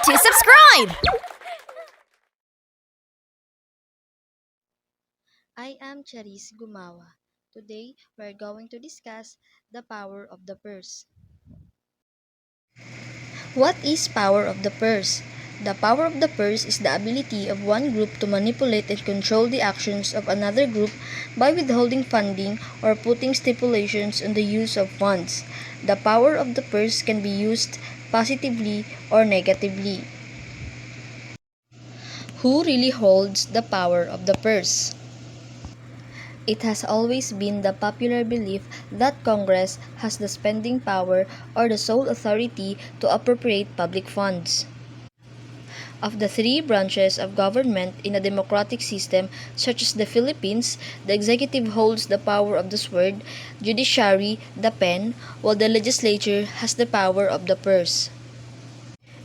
to subscribe! I am Charis Gumawa. Today, we're going to discuss the power of the purse. What is power of the purse? The power of the purse is the ability of one group to manipulate and control the actions of another group by withholding funding or putting stipulations on the use of funds. The power of the purse can be used positively or negatively. Who really holds the power of the purse? It has always been the popular belief that Congress has the spending power or the sole authority to appropriate public funds. Of the three branches of government in a democratic system such as the Philippines, the executive holds the power of the sword, judiciary the pen, while the legislature has the power of the purse.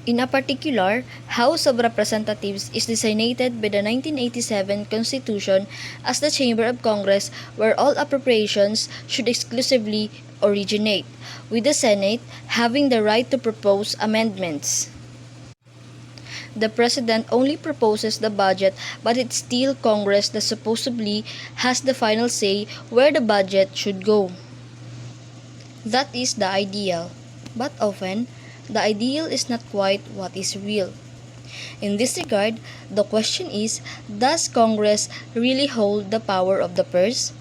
In a particular, House of Representatives is designated by the 1987 Constitution as the chamber of Congress where all appropriations should exclusively originate, with the Senate having the right to propose amendments. The President only proposes the budget, but it's still Congress that supposedly has the final say where the budget should go. That is the ideal, but often, the ideal is not quite what is real. In this regard, the question is, does Congress really hold the power of the purse?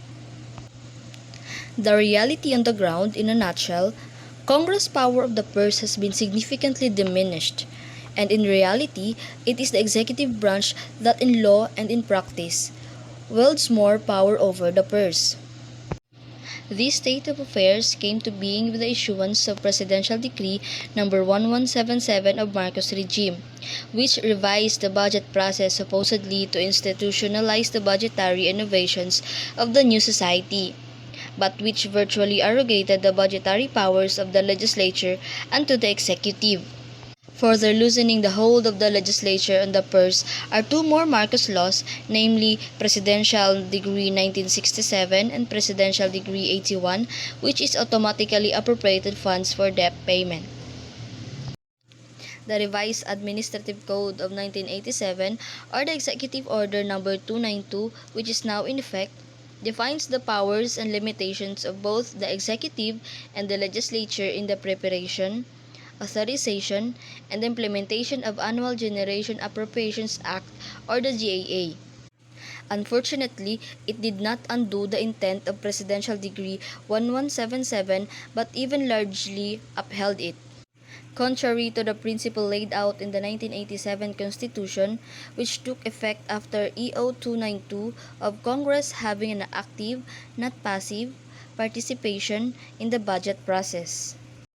The reality on the ground, in a nutshell, Congress' power of the purse has been significantly diminished, and in reality, it is the executive branch that in law and in practice wields more power over the purse. This state of affairs came to being with the issuance of Presidential Decree No. 1177 of Marcos regime, which revised the budget process supposedly to institutionalize the budgetary innovations of the new society, but which virtually arrogated the budgetary powers of the legislature unto the executive. Further loosening the hold of the legislature on the purse are two more Marcos laws, namely Presidential Decree 1967 and Presidential Decree 81, which is automatically appropriated funds for debt payment. The Revised Administrative Code of 1987, or the Executive Order No. 292, which is now in effect, defines the powers and limitations of both the executive and the legislature in the preparation, authorization, and implementation of Annual Generation Appropriations Act or the GAA. Unfortunately, it did not undo the intent of Presidential Decree 1177 but even largely upheld it. Contrary to the principle laid out in the 1987 Constitution, which took effect after EO 292 of Congress having an active, not passive, participation in the budget process.